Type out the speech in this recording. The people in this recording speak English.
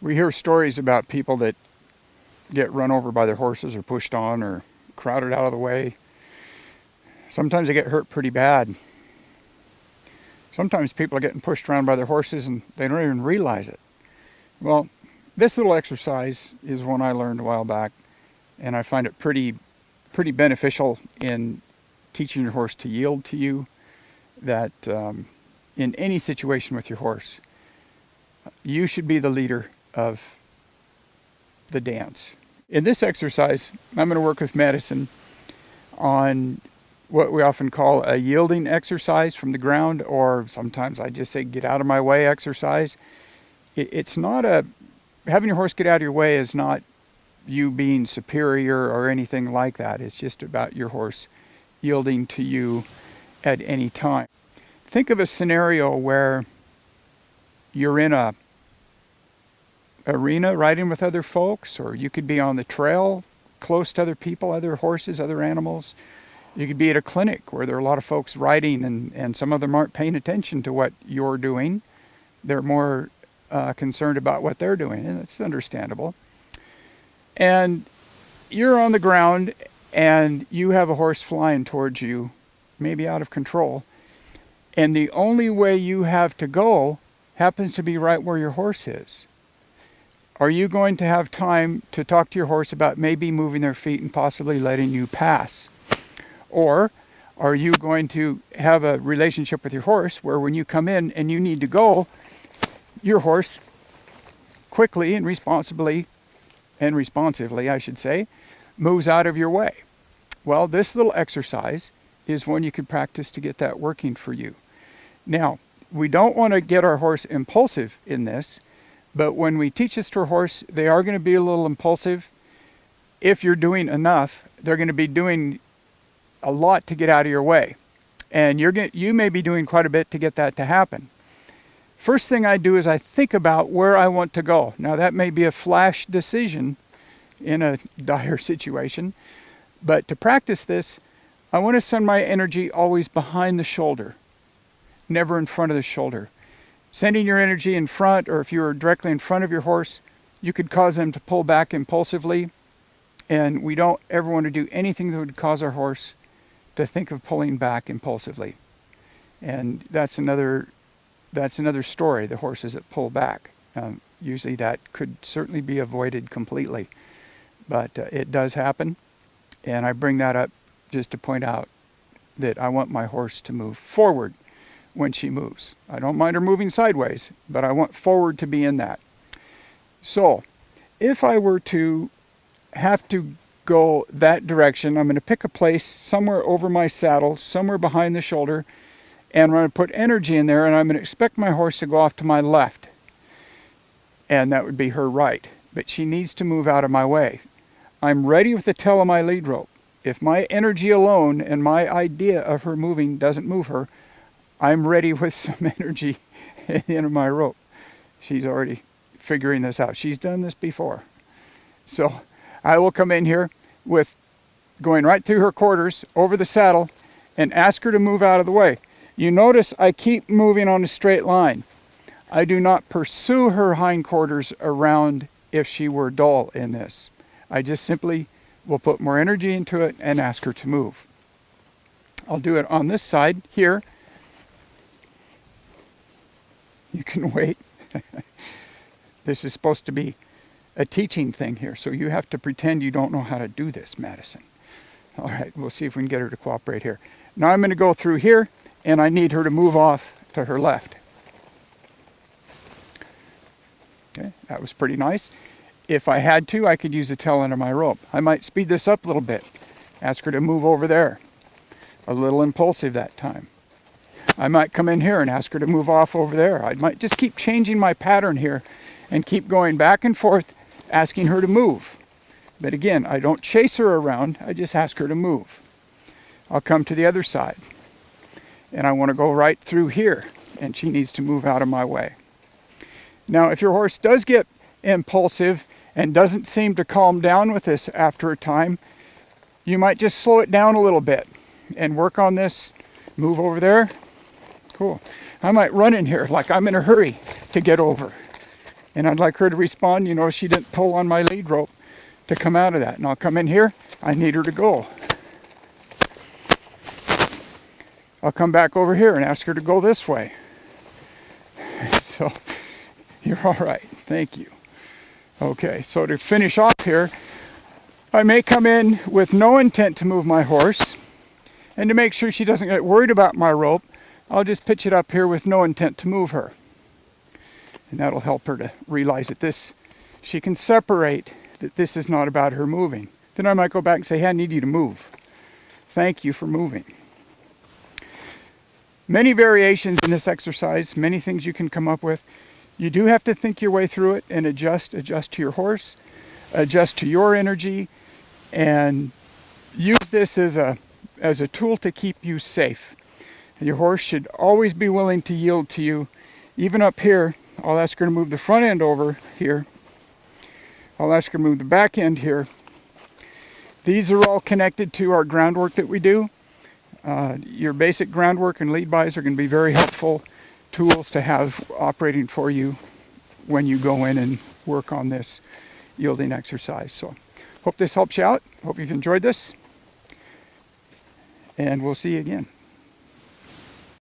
We hear stories about people that get run over by their horses or pushed on or crowded out of the way. Sometimes they get hurt pretty bad. Sometimes people are getting pushed around by their horses and they don't even realize it. Well, this little exercise is one I learned a while back, and I find it pretty beneficial in teaching your horse to yield to you, that in any situation with your horse, you should be the leader of the dance. In this exercise, I'm going to work with Madison on what we often call a yielding exercise from the ground, or sometimes I just say get out of my way exercise. It's not having your horse get out of your way is not you being superior or anything like that. It's just about your horse yielding to you at any time. Think of a scenario where you're in a arena riding with other folks, or you could be on the trail close to other people, other horses, other animals. You could be at a clinic where there are a lot of folks riding, and some of them aren't paying attention to what you're doing. They're more concerned about what they're doing, and it's understandable. And you're on the ground and you have a horse flying towards you, maybe out of control, and the only way you have to go happens to be right where your horse is. Are you going to have time to talk to your horse about maybe moving their feet and possibly letting you pass? Or are you going to have a relationship with your horse where when you come in and you need to go, your horse quickly and responsively, I should say, moves out of your way? Well, this little exercise is one you could practice to get that working for you. Now, we don't want to get our horse impulsive in this, but when we teach this to our horse, they are going to be a little impulsive. If you're doing enough, they're going to be doing a lot to get out of your way. And you may be doing quite a bit to get that to happen. First thing I do is I think about where I want to go. Now, that may be a flash decision in a dire situation, but to practice this, I want to send my energy always behind the shoulder, never in front of the shoulder. Sending your energy in front, or if you're directly in front of your horse, you could cause them to pull back impulsively, and we don't ever want to do anything that would cause our horse to think of pulling back impulsively. And that's another story, the horses that pull back. Usually that could certainly be avoided completely, but it does happen. And I bring that up just to point out that I want my horse to move forward when she moves. I don't mind her moving sideways, but I want forward to be in that. So if I were to have to go that direction, I'm going to pick a place somewhere over my saddle, somewhere behind the shoulder, and I'm going to put energy in there, and I'm going to expect my horse to go off to my left. And that would be her right. But she needs to move out of my way. I'm ready with the tail of my lead rope. If my energy alone and my idea of her moving doesn't move her, I'm ready with some energy at the end of my rope. She's already figuring this out. She's done this before. So I will come in here with going right through her quarters, over the saddle, and ask her to move out of the way. You notice I keep moving on a straight line. I do not pursue her hindquarters around if she were dull in this. I just simply will put more energy into it and ask her to move. I'll do it on this side here. You can wait. This is supposed to be a teaching thing here, so you have to pretend you don't know how to do this, Madison. All right, we'll see if we can get her to cooperate here. Now I'm going to go through here, and I need her to move off to her left. Okay, that was pretty nice. If I had to, I could use the tail end of my rope. I might speed this up a little bit. Ask her to move over there. A little impulsive that time. I might come in here and ask her to move off over there. I might just keep changing my pattern here and keep going back and forth, asking her to move. But again, I don't chase her around. I just ask her to move. I'll come to the other side. And I want to go right through here, and she needs to move out of my way. Now, if your horse does get impulsive and doesn't seem to calm down with this after a time, you might just slow it down a little bit and work on this. Move over there. Cool. I might run in here like I'm in a hurry to get over. And I'd like her to respond, you know, she didn't pull on my lead rope to come out of that. And I'll come in here, I need her to go. I'll come back over here and ask her to go this way. So, you're all right, thank you. Okay, so to finish off here, I may come in with no intent to move my horse, and to make sure she doesn't get worried about my rope, I'll just pitch it up here with no intent to move her. And that'll help her to realize that she can separate that this is not about her moving. Then I might go back and say, hey, I need you to move. Thank you for moving. Many variations in this exercise, many things you can come up with. You do have to think your way through it and adjust to your horse, adjust to your energy, and use this as a tool to keep you safe. Your horse should always be willing to yield to you. Even up here, I'll ask her to move the front end over here. I'll ask her to move the back end here. These are all connected to our groundwork that we do. Your basic groundwork and lead bys are going to be very helpful tools to have operating for you when you go in and work on this yielding exercise. So hope this helps you out. Hope you've enjoyed this, and we'll see you again.